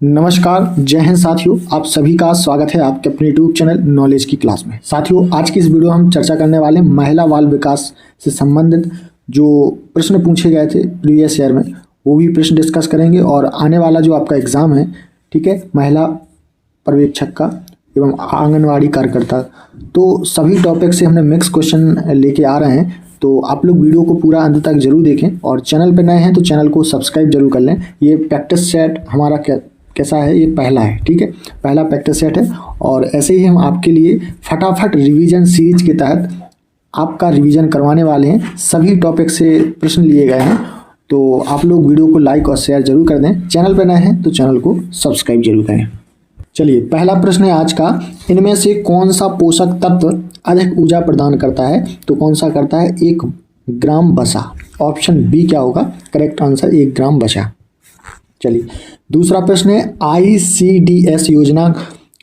नमस्कार, जय हिंद साथियों। आप सभी का स्वागत है आपके अपने यूट्यूब चैनल नॉलेज की क्लास में। साथियों, आज की इस वीडियो हम चर्चा करने वाले हैं महिला बाल विकास से संबंधित जो प्रश्न पूछे गए थे प्रीवियस ईयर में, वो भी प्रश्न डिस्कस करेंगे। और आने वाला जो आपका एग्ज़ाम है, ठीक है, महिला पर्यवेक्षक का एवं आंगनवाड़ी कार्यकर्ता, तो सभी टॉपिक से हमने मिक्स क्वेश्चन लेके आ रहे हैं। तो आप लोग वीडियो को पूरा अंत तक जरूर देखें और चैनल पर नए हैं तो चैनल को सब्सक्राइब जरूर कर लें। ये प्रैक्टिस सेट हमारा कैसा है, ये पहला है, ठीक है, पहला प्रैक्टिस सेट है। और ऐसे ही हम आपके लिए फटाफट रिवीजन सीरीज के तहत आपका रिवीजन करवाने वाले हैं। सभी टॉपिक से प्रश्न लिए गए हैं, तो आप लोग वीडियो को लाइक और शेयर जरूर कर दें। चैनल पर नए हैं तो चैनल को सब्सक्राइब जरूर करें। चलिए, पहला प्रश्न है आज का, इनमें से कौन सा पोषक तत्व अधिक ऊर्जा प्रदान करता है? तो कौन सा करता है? 1 ग्राम वसा। ऑप्शन बी क्या होगा करेक्ट आंसर? 1 ग्राम वसा। चलिए, दूसरा प्रश्न है, ICDS योजना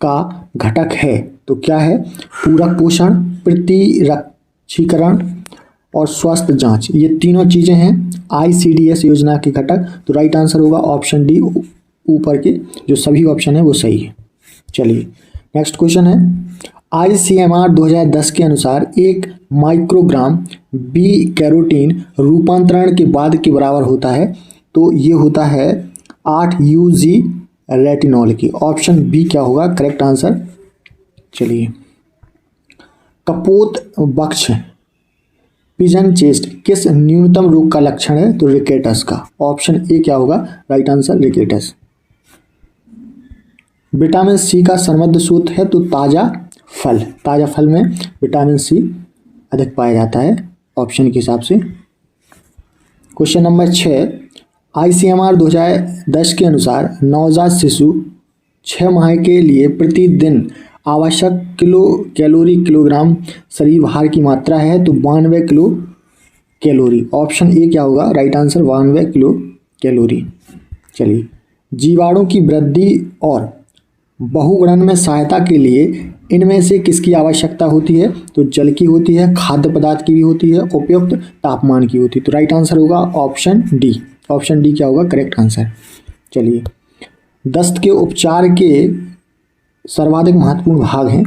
का घटक है तो क्या है? पूरक पोषण, प्रतिरक्षीकरण और स्वास्थ्य जांच। ये तीनों चीजें हैं ICDS योजना के घटक। तो राइट आंसर होगा ऑप्शन डी। ऊपर के जो सभी ऑप्शन है वो सही है। चलिए, नेक्स्ट क्वेश्चन है, ICMR 2010 के अनुसार 1 माइक्रोग्राम बी कैरोटीन रूपांतरण के बाद के बराबर होता है। तो ये होता है 8 UG रेटिनॉल की। ऑप्शन बी क्या होगा करेक्ट आंसर? चलिए, कपोत वक्ष पिजन चेस्ट किस न्यूनतम रोग का लक्षण है? तो रिकेटस का। ऑप्शन ए क्या होगा right answer? Rickets. Vitamin C का समृद्ध स्रोत है तो ताजा फल। ताजा फल में विटामिन सी अधिक पाया जाता है ऑप्शन के हिसाब से। क्वेश्चन नंबर 6, ICMR 2010 के अनुसार नवजात शिशु 6 माह के लिए प्रतिदिन आवश्यक किलोग्राम शरीर भार की मात्रा है तो 92 किलो कैलोरी। ऑप्शन ए क्या होगा राइट आंसर? 92 kilo calorie. चलिए, जीवाणु की वृद्धि और बहुगुणन में सहायता के लिए इनमें से किसकी आवश्यकता होती है? तो जल की होती है, खाद्य पदार्थ की भी होती है, उपयुक्त तापमान की होती है। तो राइट आंसर होगा ऑप्शन डी। ऑप्शन डी क्या होगा करेक्ट आंसर? चलिए, दस्त के उपचार के सर्वाधिक महत्वपूर्ण भाग हैं।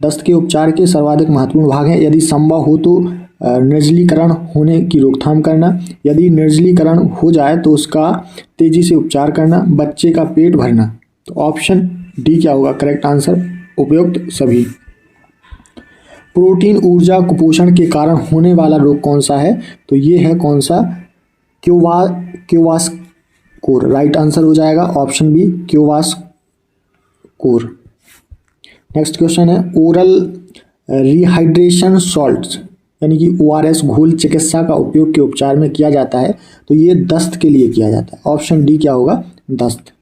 दस्त के उपचार के सर्वाधिक महत्वपूर्ण भाग हैं। यदि संभव हो तो निर्जलीकरण होने की रोकथाम करना, यदि निर्जलीकरण हो जाए तो उसका तेजी से उपचार करना, बच्चे का पेट भरना। तो ऑप्शन डी क्या होगा करेक्ट आंसर? उपयुक्त सभी। प्रोटीन ऊर्जा कुपोषण के कारण होने वाला रोग कौन सा है? तो ये है कौन सा? क्योवास्कोर। राइट आंसर हो जाएगा ऑप्शन बी क्योवास्कोर। नेक्स्ट क्वेश्चन है, ओरल रिहाइड्रेशन सॉल्ट्स यानी कि ORS घोल चिकित्सा का उपयोग के उपचार में किया जाता है तो ये दस्त के लिए किया जाता है। ऑप्शन डी क्या होगा? दस्त।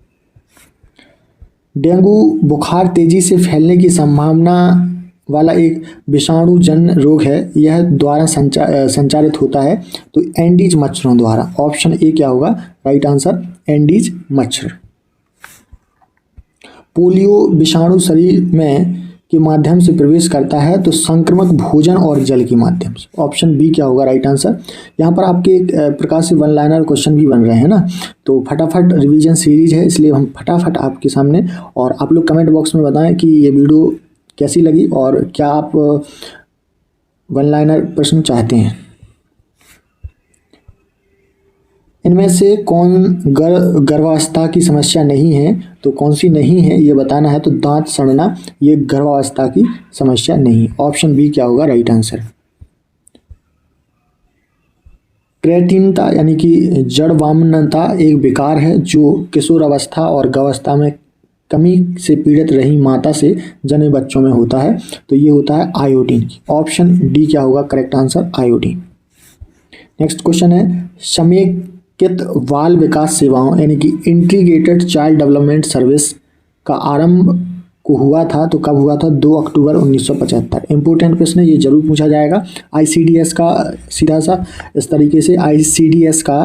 डेंगू बुखार तेजी से फैलने की संभावना वाला एक विषाणुजन्य रोग है। यह द्वारा संचारित होता है तो एंडीज मच्छरों द्वारा। ऑप्शन ए क्या होगा राइट आंसर? एंडीज मच्छर। पोलियो विषाणु शरीर में के माध्यम से प्रवेश करता है तो संक्रामक भोजन और जल के माध्यम से। ऑप्शन बी क्या होगा राइट आंसर? यहाँ पर आपके एक प्रकार से 1 लाइनर क्वेश्चन भी बन रहे हैं ना, तो फटाफट रिवीजन सीरीज है इसलिए हम फटाफट आपके सामने। और आप लोग कमेंट बॉक्स में बताएं कि ये वीडियो कैसी लगी और क्या आप 1 लाइनर प्रश्न चाहते हैं। इनमें से कौन गर्भावस्था की समस्या नहीं है? तो कौन सी नहीं है ये बताना है। तो दांत सड़ना ये गर्भावस्था की समस्या नहीं। ऑप्शन बी क्या होगा राइट आंसर? क्रेटिनता यानी कि जड़वामनता एक विकार है जो किशोरावस्था और गौवस्था में कमी से पीड़ित रही माता से जन्मे बच्चों में होता है तो ये होता है आयोडीन की। ऑप्शन डी क्या होगा correct answer? Iodine. Next question है, समेकित बाल विकास सेवाओं यानी कि इंटीग्रेटेड चाइल्ड डेवलपमेंट सर्विस का आरंभ को हुआ था तो कब हुआ था? 2 अक्टूबर 1975। इंपोर्टेंट प्रश्न है, ये जरूर पूछा जाएगा। ICDS का सीधा सा इस तरीके से ICDS का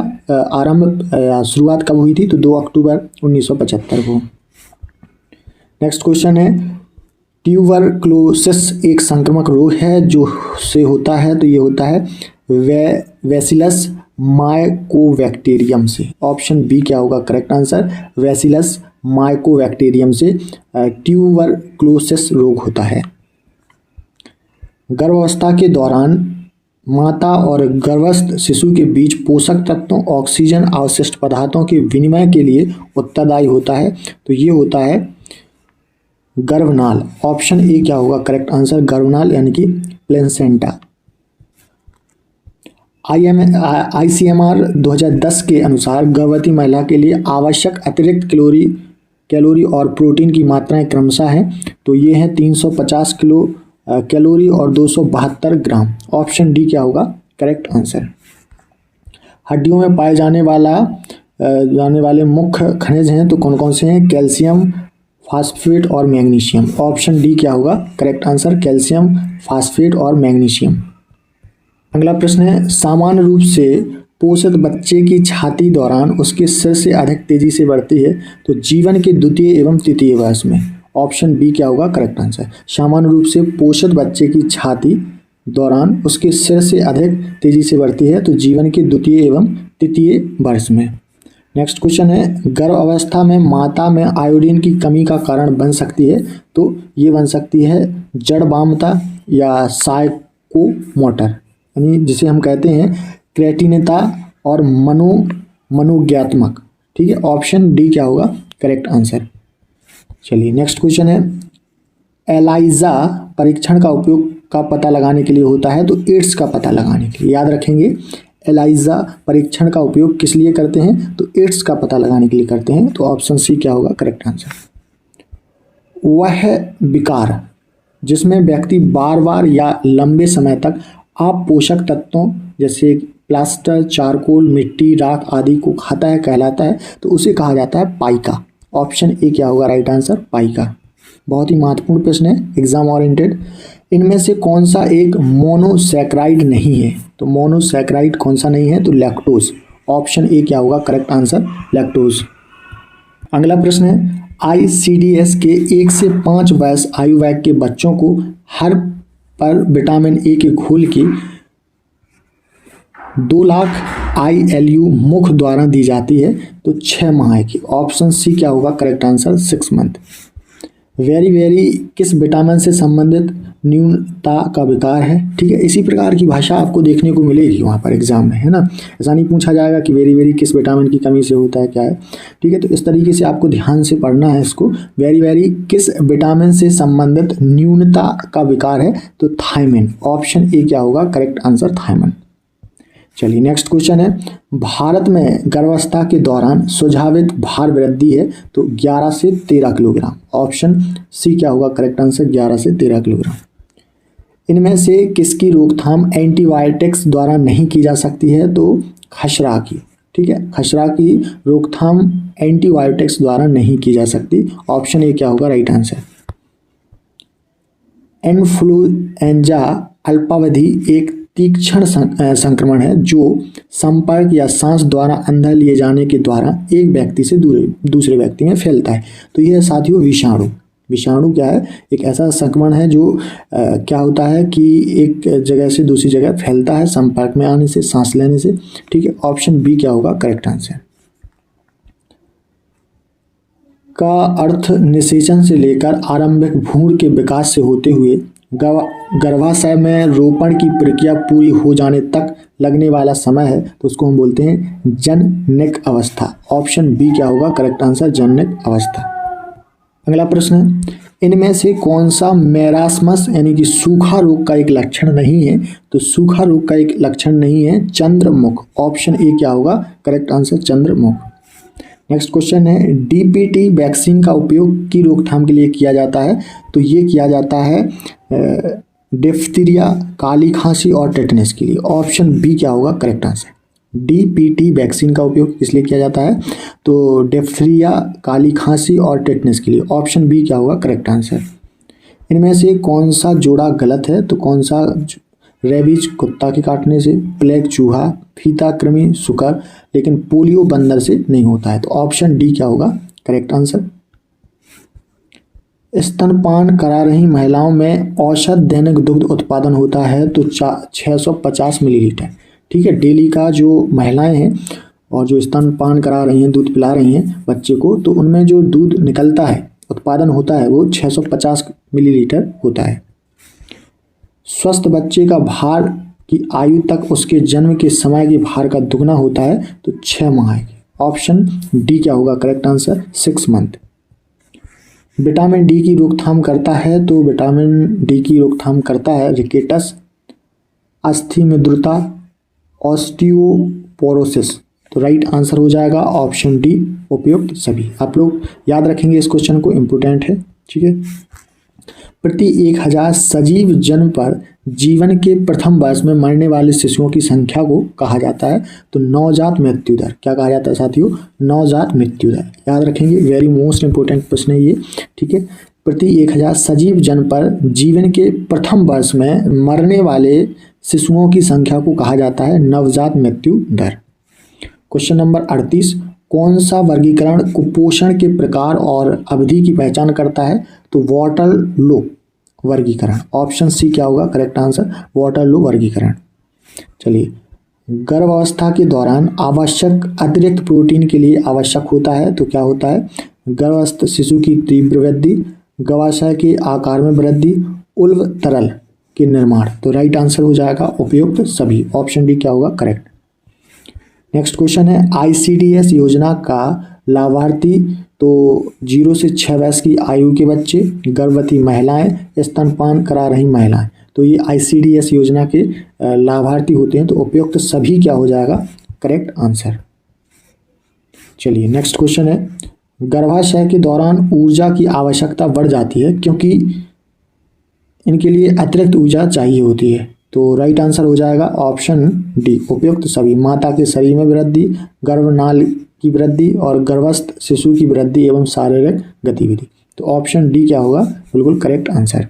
आरंभ शुरुआत कब हुई थी? तो 2 अक्टूबर 1975 को। नेक्स्ट क्वेश्चन है, ट्यूबरक्लोसिस एक संक्रामक रोग है जो से होता है तो ये होता है बैसिलस माइकोबैक्टीरियम से। ऑप्शन बी क्या होगा करेक्ट आंसर? बैसिलस माइकोबैक्टीरियम से ट्यूबरक्लोसिस रोग होता है। गर्भावस्था के दौरान माता और गर्भस्थ शिशु के बीच पोषक तत्वों, ऑक्सीजन, अवशिष्ट पदार्थों के विनिमय के लिए उत्तरदायी होता है। तो ये होता है गर्भनाल। ऑप्शन ए क्या होगा करेक्ट आंसर, गर्भनाल यानी कि प्लेसेंटा। ICMR 2010 के अनुसार गर्भवती महिला के लिए आवश्यक अतिरिक्त कैलोरी और प्रोटीन की मात्राएं क्रमशः हैं। तो ये हैं 350 किलो कैलोरी और 272 ग्राम। ऑप्शन डी क्या होगा करेक्ट आंसर। हड्डियों में पाए जाने वाले मुख्य खनिज हैं तो कौन कौन से हैं, कैल्शियम, फास्फेट और मैग्नीशियम। ऑप्शन डी क्या होगा करेक्ट आंसर, कैल्शियम, फास्फेट और मैग्नीशियम। अगला प्रश्न है, सामान्य रूप से पोषित बच्चे की छाती दौरान उसके सिर से अधिक तेजी से बढ़ती है तो जीवन के द्वितीय एवं तृतीय वर्ष में। ऑप्शन बी क्या होगा करेक्ट आंसर। सामान्य रूप से पोषित बच्चे की छाती दौरान उसके सिर से अधिक तेजी से बढ़ती है तो जीवन के द्वितीय एवं तृतीय वर्ष में। नेक्स्ट क्वेश्चन है, गर्भ अवस्था में माता में आयोडीन की कमी का कारण बन सकती है तो ये बन सकती है जड़बामता या साइकोमोटर, यानी जिसे हम कहते हैं क्रेटिनता और मनोज्ञात्मक। ठीक है, ऑप्शन डी क्या होगा करेक्ट आंसर। चलिए नेक्स्ट क्वेश्चन है, एलाइजा परीक्षण का उपयोग का पता लगाने के लिए होता है तो एड्स का पता लगाने के लिए। याद रखेंगे, एलाइजा परीक्षण का उपयोग किस लिए करते हैं तो एड्स का पता लगाने के लिए करते हैं। तो ऑप्शन सी क्या होगा करेक्ट आंसर। वह विकार जिसमें व्यक्ति बार बार या लंबे समय तक आप पोषक तत्वों जैसे प्लास्टर, चारकोल, मिट्टी, राख आदि को खाता है कहलाता है तो उसे कहा जाता है पाइका। ऑप्शन ए क्या होगा राइट आंसर, पाइका। बहुत ही महत्वपूर्ण प्रश्न है, एग्जाम ओरिएंटेड। इनमें से कौन सा एक मोनोसैकेराइड नहीं है तो मोनोसैकेराइड कौन सा नहीं है तो लैक्टोज। ऑप्शन ए क्या होगा करेक्ट आंसर, लैक्टोज। अगला प्रश्न है, ICDS के 1 से 5 वर्ष आयु वर्ग के बच्चों को हर पर विटामिन ए के घोल की 2 लाख ILU मुख द्वारा दी जाती है तो 6 माह की। ऑप्शन सी क्या होगा करेक्ट आंसर, 6 मंथ। वेरी किस विटामिन से संबंधित न्यूनता का विकार है। ठीक है, इसी प्रकार की भाषा आपको देखने को मिलेगी वहाँ पर एग्जाम में, है ना। ऐसा नहीं पूछा जाएगा कि वेरी किस विटामिन की कमी से होता है क्या है। ठीक है, तो इस तरीके से आपको ध्यान से पढ़ना है इसको। वेरी किस विटामिन से संबंधित न्यूनता का विकार है तो थायमिन। ऑप्शन ए क्या होगा करेक्ट आंसर, थायमिन। चलिए नेक्स्ट क्वेश्चन है, भारत में गर्भावस्था के दौरान स्वाभाविक भार वृद्धि है तो 11 से 13 किलोग्राम। ऑप्शन सी क्या होगा करेक्ट आंसर, 11 से 13 किलोग्राम। इनमें से किसकी रोकथाम एंटीबायोटिक्स द्वारा नहीं की जा सकती है तो खसरा की। ठीक है, खसरा की रोकथाम एंटीबायोटिक्स द्वारा नहीं की जा सकती। ऑप्शन ए क्या होगा राइट आंसर। इन्फ्लुएंजा अल्पावधि एक तीक्ष्ण संक्रमण है जो संपर्क या सांस द्वारा अंदर लिए जाने के द्वारा एक व्यक्ति से दूसरे व्यक्ति में फैलता है। तो यह साथियों विषाणु क्या है, एक ऐसा संक्रमण है जो क्या होता है कि एक जगह से दूसरी जगह फैलता है संपर्क में आने से, सांस लेने से। ठीक है, ऑप्शन बी क्या होगा करेक्ट आंसर। का अर्थ निषेचन से लेकर आरंभिक भ्रूण के विकास से होते हुए गर्भाशय में रोपण की प्रक्रिया पूरी हो जाने तक लगने वाला समय है तो उसको हम बोलते हैं जननिक अवस्था। ऑप्शन बी क्या होगा करेक्ट आंसर, जननिक अवस्था। अगला प्रश्न है, इनमें से कौन सा मेरास्मस यानी कि सूखा रोग का एक लक्षण नहीं है तो सूखा रोग का एक लक्षण नहीं है चंद्रमुख। ऑप्शन ए क्या होगा करेक्ट आंसर, चंद्रमुख। नेक्स्ट क्वेश्चन है, DPT वैक्सीन का उपयोग की रोकथाम के लिए किया जाता है तो ये किया जाता है डिप्थीरिया, काली खांसी और टेटनस के लिए। ऑप्शन बी क्या होगा करेक्ट आंसर। DPT वैक्सीन का उपयोग किस लिए किया जाता है तो डिप्थीरिया, काली खांसी और टेटनस के लिए। ऑप्शन बी क्या होगा करेक्ट आंसर। इनमें से कौन सा जोड़ा गलत है तो कौन सा, रेबीज कुत्ता के काटने से, प्लेग चूहा, फीता कृमि सुकर, लेकिन पोलियो बंदर से नहीं होता है तो ऑप्शन डी क्या होगा करेक्ट आंसर। स्तनपान करा रही महिलाओं में औसत दैनिक दुग्ध उत्पादन होता है तो 650 मिलीलीटर। ठीक है, डेली का जो महिलाएं हैं और जो स्तनपान करा रही हैं, दूध पिला रही हैं बच्चे को, तो उनमें जो दूध निकलता है, उत्पादन होता है, वो 650 मिलीलीटर होता है। स्वस्थ बच्चे का भार की आयु तक उसके जन्म के समय के भार का दुगना होता है, तो 6 माह है। ऑप्शन डी क्या होगा correct answer, 6 month. Vitamin D की रोकथाम करता है, तो विटामिन डी की रोकथाम करता है रिकेटस, अस्थि मृदुता, ऑस्टियोपोरोसिस। तो राइट आंसर हो जाएगा ऑप्शन डी, उपयुक्त सभी। आप लोग याद रखेंगे इस क्वेश्चन को, इम्पोर्टेंट है, ठीक है। प्रति 1000 सजीव जन्म पर जीवन के प्रथम वर्ष में मरने वाले शिशुओं की संख्या को कहा जाता है, तो नवजात मृत्यु दर। क्या कहा जाता है साथियों, नवजात मृत्यु दर। याद रखेंगे, वेरी मोस्ट इंपोर्टेंट प्रश्न है ये, ठीक है। प्रति 1000 सजीव जन्म पर जीवन के प्रथम वर्ष में मरने वाले शिशुओं की संख्या को कहा जाता है नवजात मृत्यु दर। क्वेश्चन नंबर 38, कौन सा वर्गीकरण कुपोषण के प्रकार और अवधि की पहचान करता है, तो वाटरलो वर्गीकरण। ऑप्शन सी क्या होगा करेक्ट आंसर, वाटरलो वर्गीकरण। चलिए, गर्भावस्था के दौरान आवश्यक अतिरिक्त प्रोटीन के लिए आवश्यक होता है, तो क्या होता है, गर्भस्थ शिशु की तीव्र वृद्धि, गर्भाशय के आकार में वृद्धि, उल्व तरल के निर्माण। तो राइट आंसर हो जाएगा उपयुक्त सभी। ऑप्शन डी क्या होगा करेक्ट। नेक्स्ट क्वेश्चन है, ICDS योजना का लाभार्थी, तो 0 से 6 वर्ष की आयु के बच्चे, गर्भवती महिलाएं, स्तनपान करा रही महिलाएं, तो ये ICDS योजना के लाभार्थी होते हैं। तो उपयुक्त सभी क्या हो जाएगा करेक्ट आंसर। चलिए, नेक्स्ट क्वेश्चन है, गर्भाशय के दौरान ऊर्जा की आवश्यकता बढ़ जाती है क्योंकि इनके लिए अतिरिक्त ऊर्जा चाहिए होती है, तो राइट आंसर हो जाएगा ऑप्शन डी, उपयुक्त सभी। माता के शरीर में वृद्धि, गर्भनाल की वृद्धि और गर्भस्थ शिशु की वृद्धि एवं शारीरिक गतिविधि। तो ऑप्शन डी क्या होगा बिल्कुल करेक्ट आंसर।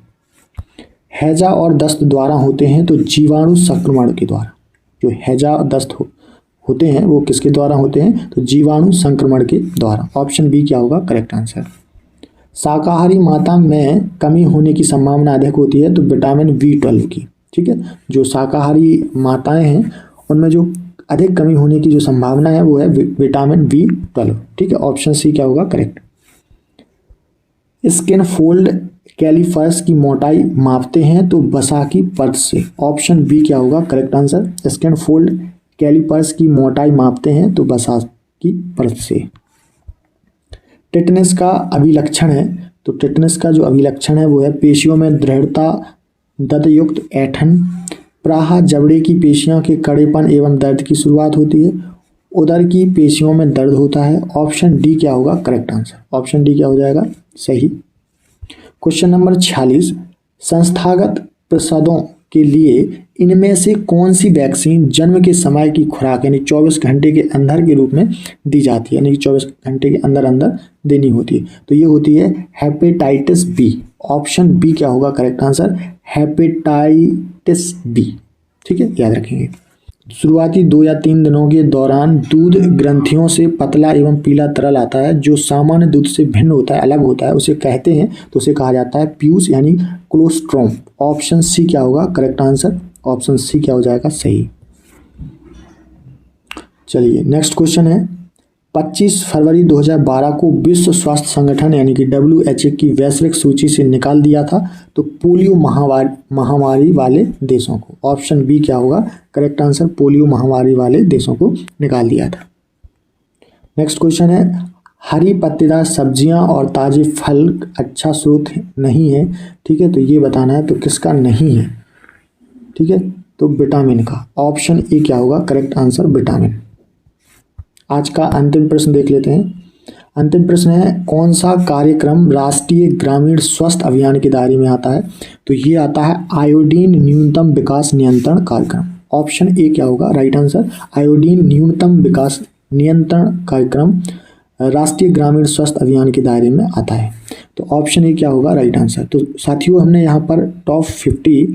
हैजा और दस्त द्वारा होते हैं, तो जीवाणु संक्रमण के द्वारा। जो हैजा और दस्त होते हैं वो किसके द्वारा होते हैं, तो जीवाणु संक्रमण के द्वारा। ऑप्शन बी क्या होगा करेक्ट आंसर। शाकाहारी माता में कमी होने की संभावना अधिक होती है, तो विटामिन B12 की, ठीक है। जो शाकाहारी माताएं हैं उनमें जो अधिक कमी होने की जो संभावना है वो है विटामिन B12, ठीक है। ऑप्शन सी क्या होगा करेक्ट। स्किन फोल्ड कैलिपर्स की मोटाई मापते हैं, तो वसा की परत से। ऑप्शन बी क्या होगा correct answer. Skin fold calipers की मोटाई मापते हैं, तो वसा की परत से। टिटनेस का अभिलक्षण है, तो टिटनेस का जो अभिलक्षण है वो है पेशियों में दृढ़ता, दर्दयुक्त ऐंठन, प्राह जबड़े की पेशियों के कड़ेपन एवं दर्द की शुरुआत होती है, उदर की पेशियों में दर्द होता है। ऑप्शन डी क्या होगा करेक्ट आंसर। ऑप्शन डी क्या हो जाएगा सही। क्वेश्चन नंबर 46, संस्थागत प्रसवों के लिए इनमें से कौन सी वैक्सीन जन्म के समय की खुराक यानी 24 घंटे के अंदर के रूप में दी जाती है, यानी कि 24 घंटे के अंदर अंदर देनी होती है, तो ये होती है हेपेटाइटिस बी। ऑप्शन बी क्या होगा करेक्ट आंसर, हेपेटाइटिस बी, ठीक है, याद रखेंगे। शुरुआती 2 या 3 दिनों के दौरान दूध ग्रंथियों से पतला एवं पीला तरल आता है, जो सामान्य दूध से भिन्न होता है, अलग होता है, उसे कहते हैं, तो उसे कहा जाता है प्यूस यानी कोलोस्ट्रोम। ऑप्शन सी क्या होगा करेक्ट आंसर। ऑप्शन सी क्या हो जाएगा सही। चलिए, नेक्स्ट क्वेश्चन है, 25 फरवरी 2012 को विश्व स्वास्थ्य संगठन यानी कि WHO की वैश्विक सूची से निकाल दिया था, तो पोलियो महामारी वाले देशों को। ऑप्शन बी क्या होगा करेक्ट आंसर, पोलियो महामारी वाले देशों को निकाल दिया था। नेक्स्ट क्वेश्चन है, हरी पत्तेदार सब्जियां और ताजे फल अच्छा स्रोत नहीं है, ठीक है, तो ये बताना है, तो किसका नहीं है, ठीक है, तो विटामिन का। ऑप्शन ए क्या होगा करेक्ट आंसर, विटामिन। आज का अंतिम प्रश्न देख लेते हैं। अंतिम प्रश्न है, कौन सा कार्यक्रम राष्ट्रीय ग्रामीण स्वास्थ्य अभियान के दायरे में आता है, तो ये आता है आयोडीन न्यूनतम विकास नियंत्रण कार्यक्रम। ऑप्शन ए क्या होगा राइट आंसर, आयोडीन न्यूनतम विकास नियंत्रण कार्यक्रम राष्ट्रीय ग्रामीण स्वास्थ्य अभियान के दायरे में आता है, तो ऑप्शन ए क्या होगा राइट आंसर। तो साथियों, हमने यहाँ पर टॉप 50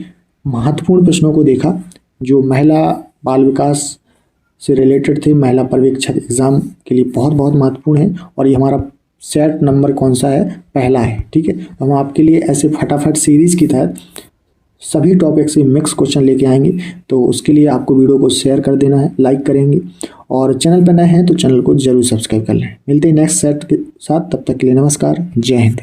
महत्वपूर्ण प्रश्नों को देखा जो महिला बाल विकास से रिलेटेड थे, महिला पर्यवेक्षक एग्जाम के लिए बहुत बहुत महत्वपूर्ण है, और ये हमारा सेट नंबर कौन सा है, पहला है, ठीक है। तो हम आपके लिए ऐसे फटाफट सीरीज़ की तहत सभी टॉपिक से मिक्स क्वेश्चन लेके आएंगे, तो उसके लिए आपको वीडियो को शेयर कर देना है, लाइक करेंगे और चैनल पर नए हैं तो चैनल को जरूर सब्सक्राइब कर लें। मिलते हैं नेक्स्ट सेट के साथ, तब तक के लिए नमस्कार, जय हिंद।